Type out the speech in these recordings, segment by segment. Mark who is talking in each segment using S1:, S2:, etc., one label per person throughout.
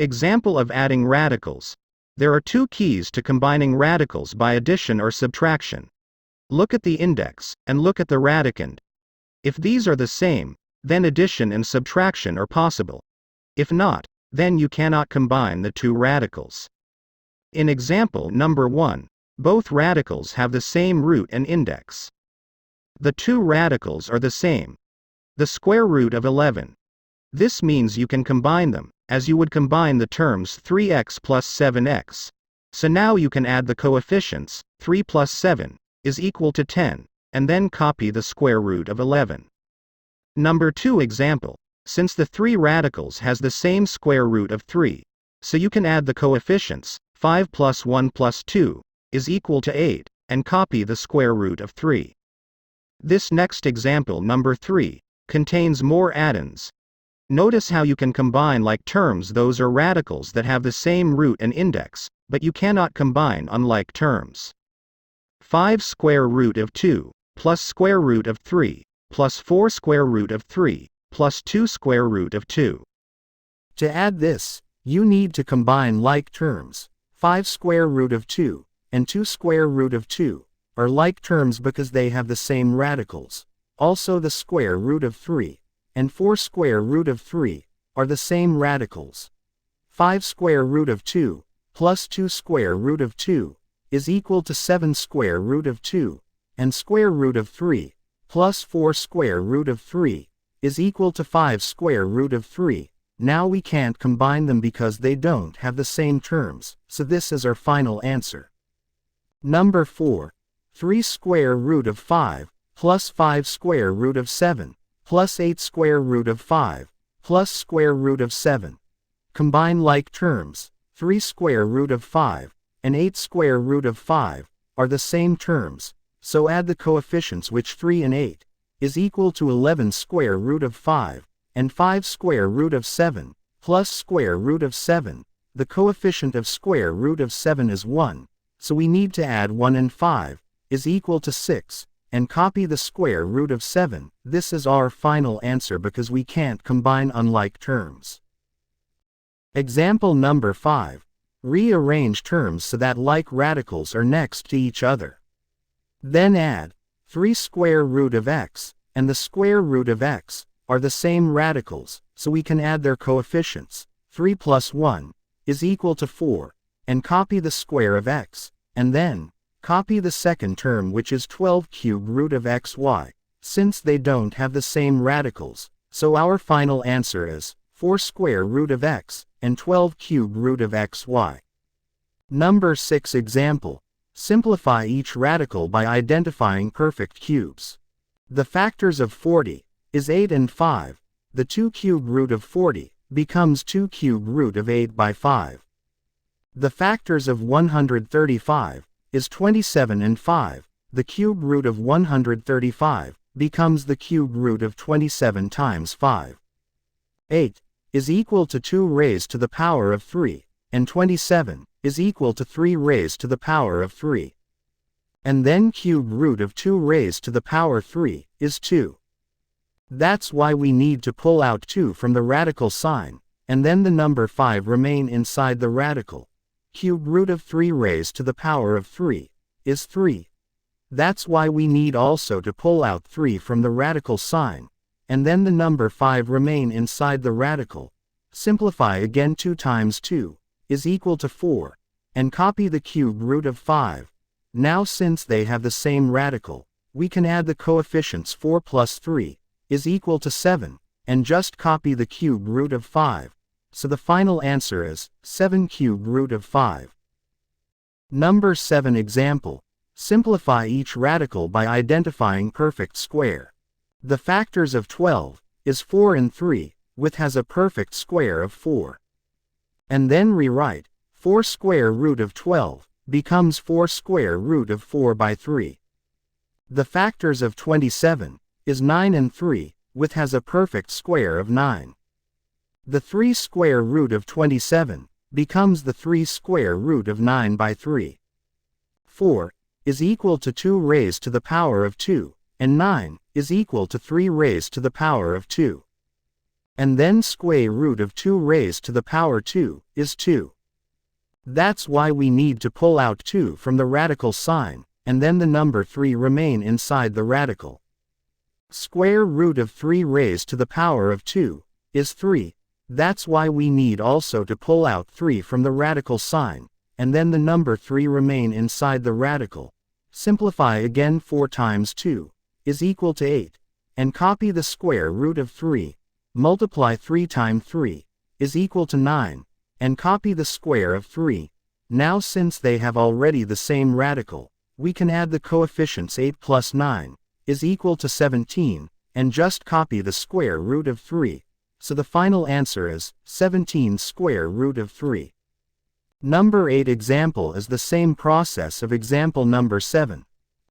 S1: Example of adding radicals. There are two keys to combining radicals by addition or subtraction. Look at the index, and look at the radicand. If these are the same, then addition and subtraction are possible. If not, then you cannot combine the two radicals. In example number 1, both radicals have the same root and index. The two radicals are the same. The square root of 11. This means you can combine them, as you would combine the terms 3x plus 7x. So now you can add the coefficients, 3 plus 7, is equal to 10, and then copy the square root of 11. Number 2 example. Since the three radicals has the same square root of 3, so you can add the coefficients, 5 plus 1 plus 2, is equal to 8, and copy the square root of 3. This next example number 3, contains more add-ins. Notice how you can combine like terms. Those are radicals that have the same root and index, but you cannot combine unlike terms. 5 square root of 2, plus square root of 3, plus 4 square root of 3, plus 2 square root of 2.
S2: To add this, you need to combine like terms. 5 square root of 2, and 2 square root of 2, are like terms because they have the same radicals. Also the square root of 3, and 4 square root of 3, are the same radicals. 5 square root of 2, plus 2 square root of 2, is equal to 7 square root of 2, and square root of 3, plus 4 square root of 3, is equal to 5 square root of 3. Now we can't combine them because they don't have the same terms, so this is our final answer. Number 4. 3 square root of 5, plus 5 square root of 7, plus 8 square root of 5, plus square root of 7. Combine like terms. 3 square root of 5, and 8 square root of 5, are the same terms, so add the coefficients which 3 and 8, is equal to 11 square root of 5, and 5 square root of 7, plus square root of 7. The coefficient of square root of 7 is 1, so we need to add 1 and 5, is equal to 6, and copy the square root of 7. This is our final answer because we can't combine unlike terms. Example number 5. Rearrange terms so that like radicals are next to each other. Then add 3 square root of x, and the square root of x, are the same radicals, so we can add their coefficients. 3 plus 1, is equal to 4, and copy the square of x, and then, copy the second term which is 12 cube root of xy, since they don't have the same radicals, so our final answer is 4 square root of x, and 12 cube root of xy. Number 6 example. Simplify each radical by identifying perfect cubes. The factors of 40 is 8 and 5. The 2 cube root of 40 becomes 2 cube root of 8 by 5. The factors of 135 is 27 and 5. The cube root of 135 becomes the cube root of 27 times 5. 8 is equal to 2 raised to the power of 3, and 27 is equal to 3 raised to the power of 3. And then cube root of 2 raised to the power 3 is 2. That's why we need to pull out 2 from the radical sign, and then the number 5 remain inside the radical. Cube root of 3 raised to the power of 3 is 3. That's why we need also to pull out 3 from the radical sign, and then the number 5 remain inside the radical. Simplify again. 2 times 2 is equal to 4, and copy the cube root of 5. Now since they have the same radical, we can add the coefficients. 4 plus 3 is equal to 7, and just copy the cube root of 5. So the final answer is 7 cube root of 5. Number 7 example. Simplify each radical by identifying perfect square. The factors of 12 is 4 and 3, which has a perfect square of 4. And then rewrite 4 square root of 12 becomes 4 square root of 4 by 3. The factors of 27 is 9 and 3, which has a perfect square of 9. The 3 square root of 27 becomes the 3 square root of 9 by 3. 4 is equal to 2 raised to the power of 2, and 9 is equal to 3 raised to the power of 2. And then square root of 2 raised to the power 2 is 2. That's why we need to pull out 2 from the radical sign, and then the number 3 remain inside the radical. Square root of 3 raised to the power of 2 is 3. That's why we need also to pull out 3 from the radical sign, and then the number 3 remain inside the radical. Simplify again. 4 times 2 is equal to 8, and copy the square root of 3. Multiply 3 times 3 is equal to 9, and copy the square of 3. Now since they have already the same radical, we can add the coefficients. 8 plus 9 is equal to 17, and just copy the square root of 3. So the final answer is 17 square root of 3. Number 8 example is the same process of example number 7.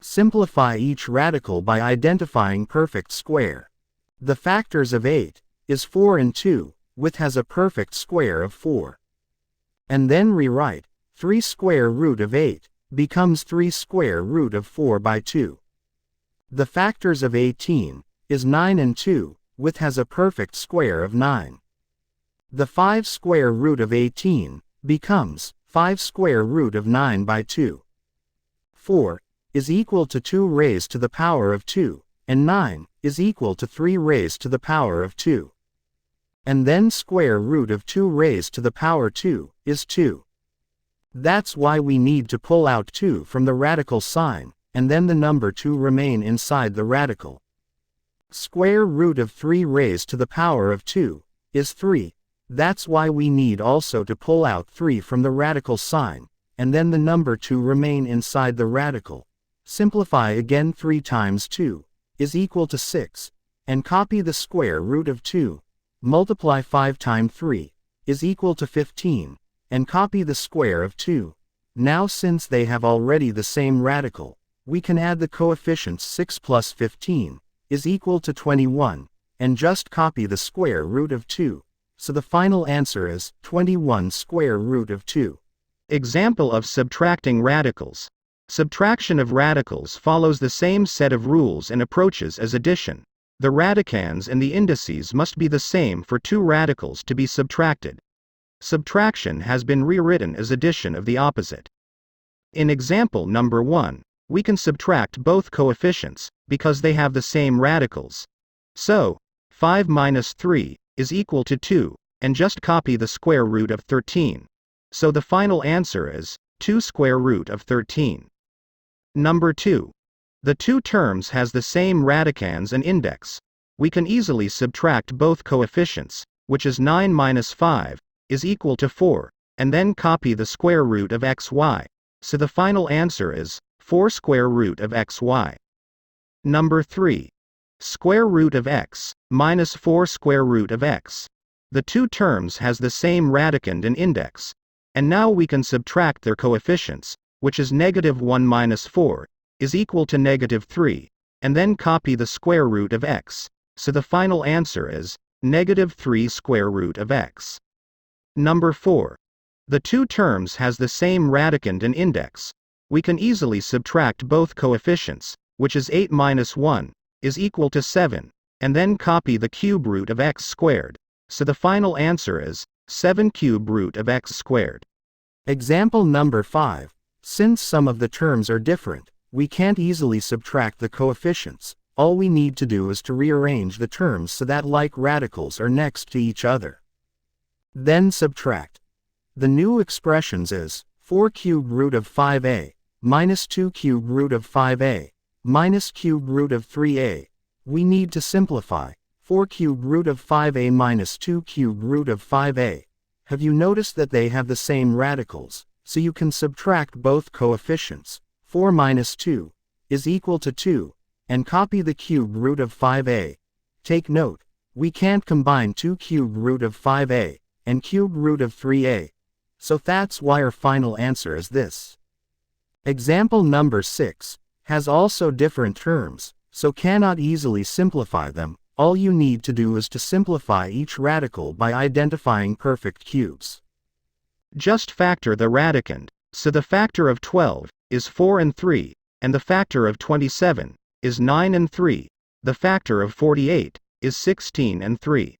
S2: Simplify each radical by identifying perfect square. The factors of 8 is 4 and 2, which has a perfect square of 4. And then rewrite 3 square root of 8 becomes 3 square root of 4 by 2. The factors of 18 is 9 and 2, which has a perfect square of 9. The 5 square root of 18 becomes 5 square root of 9 by 2. 4 is equal to 2 raised to the power of 2, and 9 is equal to 3 raised to the power of 2. And then square root of 2 raised to the power 2 is 2. That's why we need to pull out 2 from the radical sign, and then the number 2 remain inside the radical. Square root of 3 raised to the power of 2 is 3. That's why we need also to pull out 3 from the radical sign, and then the number 2 remain inside the radical. Simplify again. 3 times 2 is equal to 6, and copy the square root of 2. Multiply 5 times 3 is equal to 15, and copy the square of 2. Now since they have already the same radical, we can add the coefficients. 6 plus 15 is equal to 21, and just copy the square root of 2. So the final answer is 21 square root of 2.
S1: Example of subtracting radicals. Subtraction of radicals follows the same set of rules and approaches as addition. The radicands and the indices must be the same for two radicals to be subtracted. Subtraction has been rewritten as addition of the opposite. In example number 1, we can subtract both coefficients, because they have the same radicals. So, 5 minus 3 is equal to 2, and just copy the square root of 13. So the final answer is 2 square root of 13. Number 2. The two terms has the same radicands and index. We can easily subtract both coefficients, which is 9 minus 5, is equal to 4, and then copy the square root of xy. So the final answer is 4 square root of xy. Number 3. Square root of x minus 4 square root of x. The two terms has the same radicand and index, and now we can subtract their coefficients, which is negative 1 minus 4, is equal to negative 3, and then copy the square root of x. So the final answer is negative 3 square root of x. Number 4. The two terms has the same radicand and index. We can easily subtract both coefficients, which is 8 minus 1, is equal to 7, and then copy the cube root of x squared. So the final answer is 7 cube root of x squared.
S2: Example number 5. Since some of the terms are different, we can't easily subtract the coefficients. All we need to do is to rearrange the terms so that like radicals are next to each other. Then subtract. The new expressions is 4 cube root of 5a, minus 2 cube root of 5a, minus cube root of 3a. We need to simplify. 4 cube root of 5a minus 2 cube root of 5a. Have you noticed that they have the same radicals, so you can subtract both coefficients. 4 minus 2 is equal to 2, and copy the cube root of 5a. Take note, we can't combine 2 cube root of 5a and cube root of 3a. So that's why our final answer is this. Example number 6 has also different terms, so cannot easily simplify them. All you need to do is to simplify each radical by identifying perfect cubes.
S1: Just factor the radicand, so the factor of 12 is 4 and 3, and the factor of 27 is 9 and 3, the factor of 48 is 16 and 3.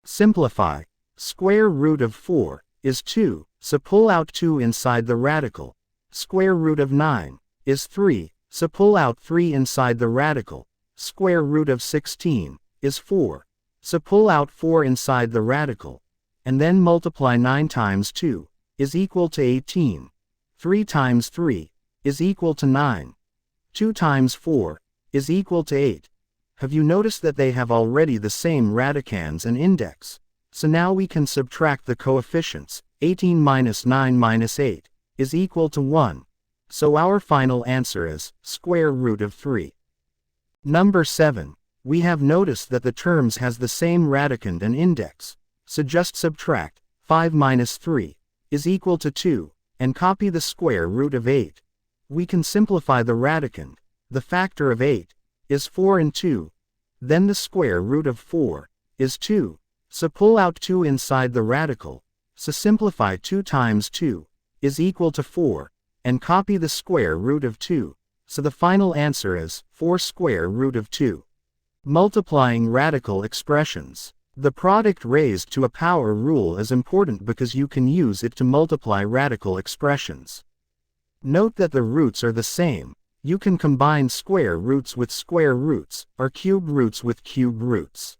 S2: Simplify. Square root of 4 is 2, so pull out 2 inside the radical. Square root of 9 is 3, so pull out 3 inside the radical. Square root of 16 is 4, so pull out 4 inside the radical. And then multiply 9 times 2 is equal to 18. 3 times 3 is equal to 9. 2 times 4 is equal to 8. Have you noticed that they have already the same radicands and index? So now we can subtract the coefficients. 18 minus 9 minus 8 is equal to 1. So our final answer is square root of 3. Number 7. We have noticed that the terms has the same radicand and index. So just subtract 5 minus 3 is equal to 2, and copy the square root of 8. We can simplify the radicand. The factor of 8 is 4 and 2. Then the square root of 4 is 2. So pull out 2 inside the radical. So simplify 2 times 2 is equal to 4, and copy the square root of 2. So the final answer is 4 square root of 2. Multiplying radical expressions. The product raised to a power rule is important because you can use it to multiply radical expressions. Note that the roots are the same. You can combine square roots with square roots, or cube roots with cube roots.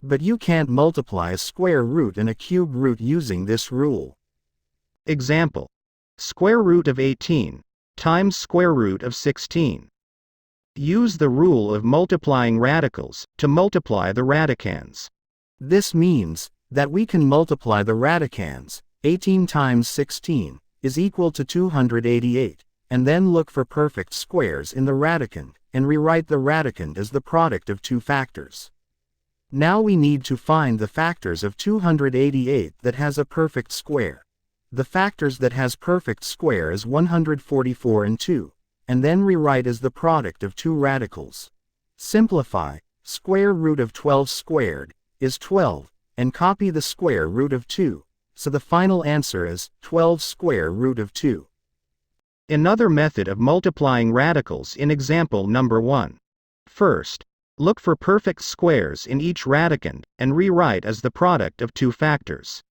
S2: But you can't multiply a square root and a cube root using this rule.
S1: Example. Square root of 18 times square root of 16. Use the rule of multiplying radicals to multiply the radicands.
S2: This means that we can multiply the radicands. 18 times 16 is equal to 288, and then look for perfect squares in the radicand, and rewrite the radicand as the product of two factors. Now we need to find the factors of 288 that has a perfect square. The factors that has perfect square is 144 and 2, and then rewrite as the product of two radicals. Simplify. Square root of 12 squared is 12, and copy the square root of 2, so the final answer is 12 square root of 2.
S1: Another method of multiplying radicals in example number 1. First, look for perfect squares in each radicand, and rewrite as the product of two factors.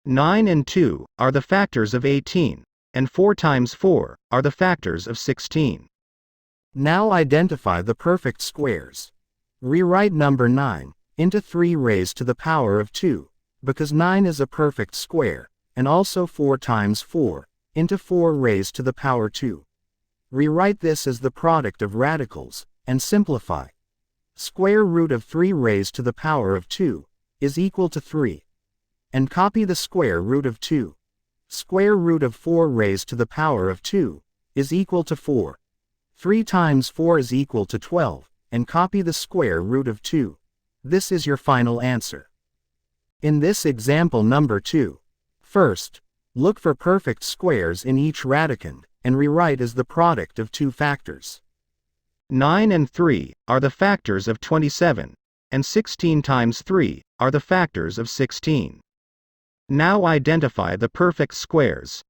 S1: 9 and 2 are the factors of 18, and 4 times 4 are the factors of 16.
S2: Now identify the perfect squares. Rewrite number 9 into 3 raised to the power of 2, because 9 is a perfect square, and also 4 times 4 into 4 raised to the power 2. Rewrite this as the product of radicals, and simplify. Square root of 3 raised to the power of 2 is equal to 3. And copy the square root of 2. Square root of 4 raised to the power of 2 is equal to 4. 3 times 4 is equal to 12, and copy the square root of 2. This is your final answer. In this example number 2, first, look for perfect squares in each radicand, and rewrite as the product of two factors.
S1: 9 and 3 are the factors of 27, and 16 times 3 are the factors of 16. Now identify the perfect squares.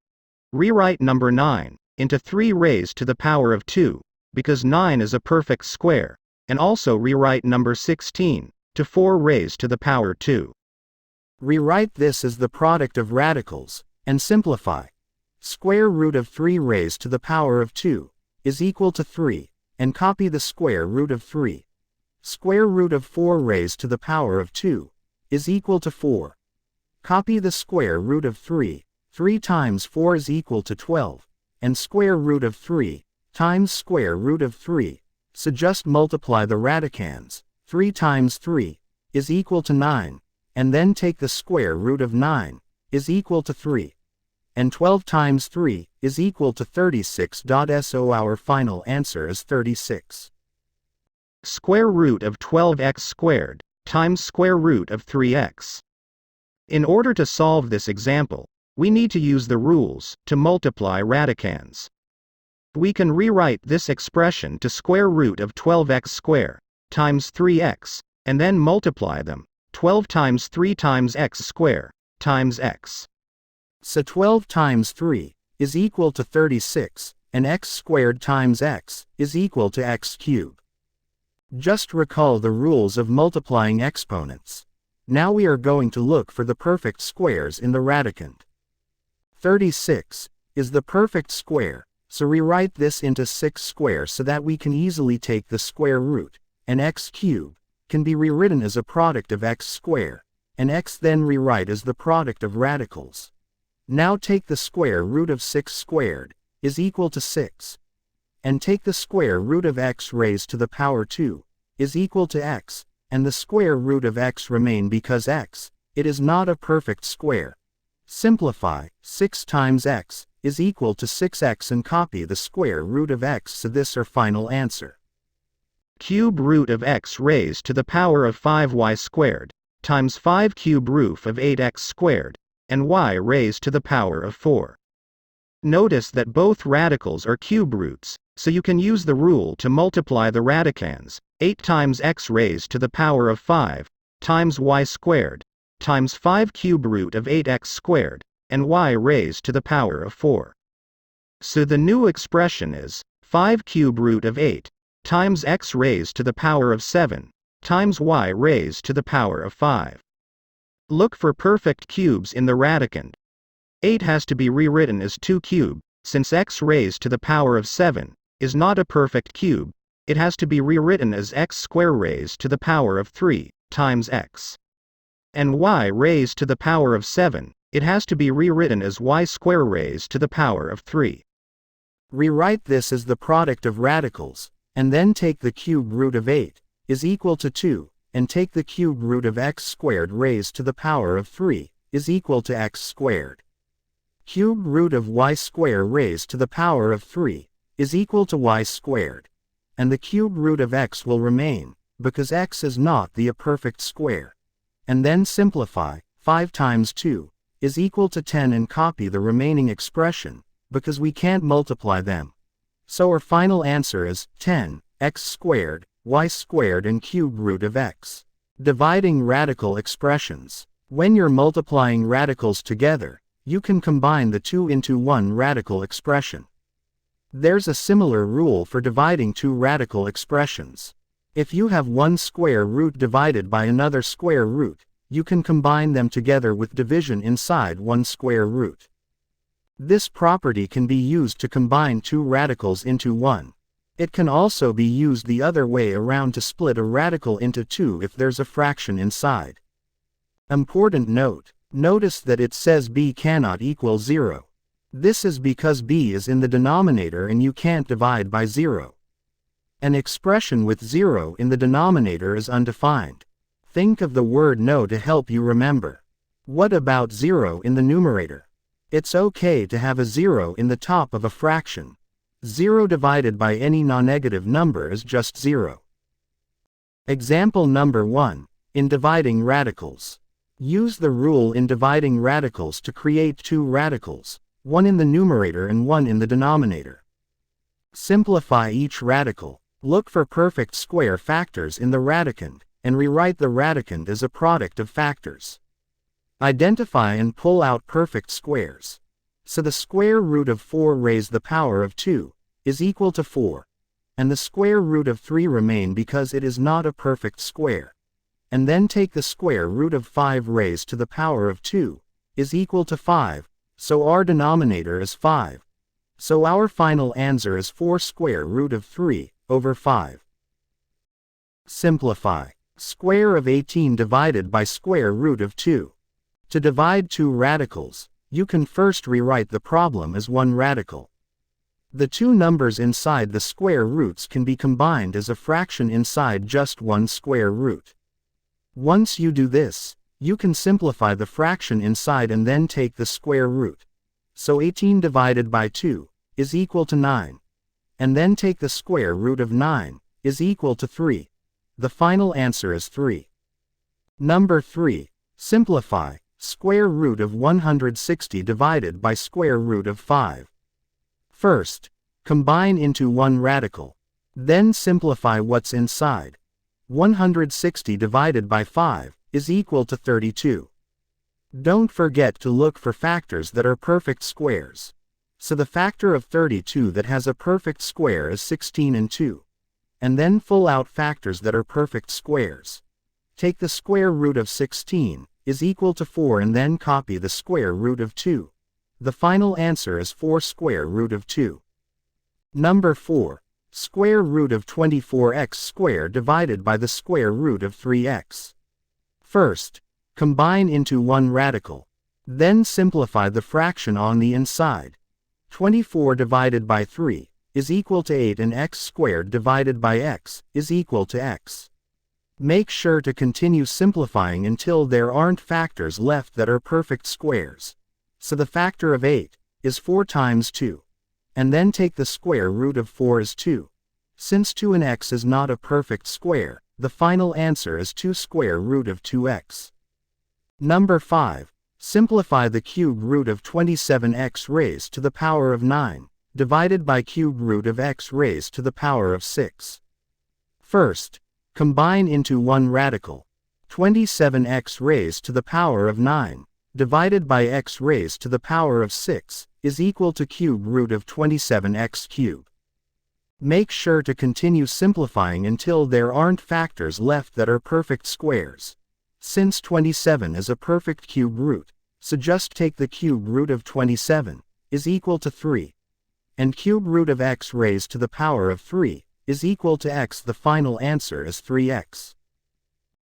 S1: Rewrite number 9 into 3 raised to the power of 2, because 9 is a perfect square, and also rewrite number 16 to 4 raised to the power 2.
S2: Rewrite this as the product of radicals, and simplify. Square root of 3 raised to the power of 2 is equal to 3, and copy the square root of 3. Square root of 4 raised to the power of 2 is equal to 4. Copy the square root of 3. 3 times 4 is equal to 12, and square root of 3 times square root of 3. So just multiply the radicands. 3 times 3 is equal to 9, and then take the square root of 9 is equal to 3. And 12 times 3 is equal to 36. So our final answer is 36.
S1: Square root of 12x squared times square root of 3x. In order to solve this example, we need to use the rules to multiply radicands. We can rewrite this expression to square root of 12x squared times 3x, and then multiply them. 12 times 3 times x squared times x.
S2: So 12 times 3 is equal to 36, and x squared times x is equal to x cubed. Just recall the rules of multiplying exponents. Now we are going to look for the perfect squares in the radicand. 36 is the perfect square, so rewrite this into 6 squares so that we can easily take the square root, and x cubed can be rewritten as a product of x squared, and x then rewrite as the product of radicals. Now take the square root of 6 squared is equal to 6, and take the square root of x raised to the power 2 is equal to x, and the square root of x remain because x, it is not a perfect square. Simplify, 6 times x is equal to 6x and copy the square root of x, so this our final answer.
S1: Cube root of x raised to the power of 5y squared, times 5 cube root of 8x squared, and y raised to the power of 4. Notice that both radicals are cube roots, so you can use the rule to multiply the radicands. 8 times x raised to the power of 5, times y squared, times 5 cube root of 8x squared, and y raised to the power of 4. So the new expression is 5 cube root of 8, times x raised to the power of 7, times y raised to the power of 5. Look for perfect cubes in the radicand. 8 has to be rewritten as 2 cubed, since x raised to the power of 7 is not a perfect cube, it has to be rewritten as x square raised to the power of 3 times x. And y raised to the power of 7, it has to be rewritten as y square raised to the power of 3.
S2: Rewrite this as the product of radicals, and then take the cube root of 8 is equal to 2, and take the cube root of x squared raised to the power of 3 is equal to x squared. Cube root of y square raised to the power of 3 is equal to y squared. And the cube root of x will remain, because x is not a perfect square. And then simplify, 5 times 2 is equal to 10 and copy the remaining expression, because we can't multiply them. So our final answer is 10, x squared, y squared and cube root of x. Dividing radical expressions. When you're multiplying radicals together, you can combine the two into one radical expression. There's a similar rule for dividing two radical expressions. If you have one square root divided by another square root, you can combine them together with division inside one square root. This property can be used to combine two radicals into one. It can also be used the other way around to split a radical into two if there's a fraction inside. Important note, notice that it says b cannot equal 0. This is because b is in the denominator and you can't divide by 0. An expression with 0 in the denominator is undefined. Think of the word no to help you remember. What about 0 in the numerator? It's okay to have a 0 in the top of a fraction. 0 divided by any non-negative number is just 0. Example number 1. In dividing radicals. Use the rule in dividing radicals to create two radicals, one in the numerator and one in the denominator. Simplify each radical. Look for perfect square factors in the radicand, and rewrite the radicand as a product of factors. Identify and pull out perfect squares. So the square root of 4 raised to the power of 2 is equal to 4, and the square root of 3 remain because it is not a perfect square. And then take the square root of 5 raised to the power of 2 is equal to 5, so our denominator is 5. So our final answer is 4 square root of 3 over 5. Simplify. Square of 18 divided by square root of 2. To divide two radicals, you can first rewrite the problem as one radical. The two numbers inside the square roots can be combined as a fraction inside just one square root. Once you do this, you can simplify the fraction inside and then take the square root. So 18 divided by 2 is equal to 9. And then take the square root of 9 is equal to 3. The final answer is 3. Number 3. Simplify. Square root of 160 divided by square root of 5. First, combine into one radical. Then simplify what's inside. 160 divided by 5 is equal to 32. Don't forget to look for factors that are perfect squares. So the factor of 32 that has a perfect square is 16 and 2. And then pull out factors that are perfect squares. Take the square root of 16 is equal to 4 and then copy the square root of 2. The final answer is 4 square root of 2. Number 4. Square root of 24x squared divided by the square root of 3x. First, combine into one radical. Then simplify the fraction on the inside. 24 divided by 3 is equal to 8 and x squared divided by x is equal to x. Make sure to continue simplifying until there aren't factors left that are perfect squares. So the factor of 8 is 4 times 2. And then take the square root of 4 as 2. Since 2 and x is not a perfect square, the final answer is 2 square root of 2x. Number 5. Simplify the cube root of 27x raised to the power of 9, divided by cube root of x raised to the power of 6. First, combine into one radical. 27x raised to the power of 9, divided by x raised to the power of 6, is equal to cube root of 27x cubed. Make sure to continue simplifying until there aren't factors left that are perfect squares. Since 27 is a perfect cube root, so just take the cube root of 27 is equal to 3. And cube root of x raised to the power of 3 is equal to x. The final answer is 3x.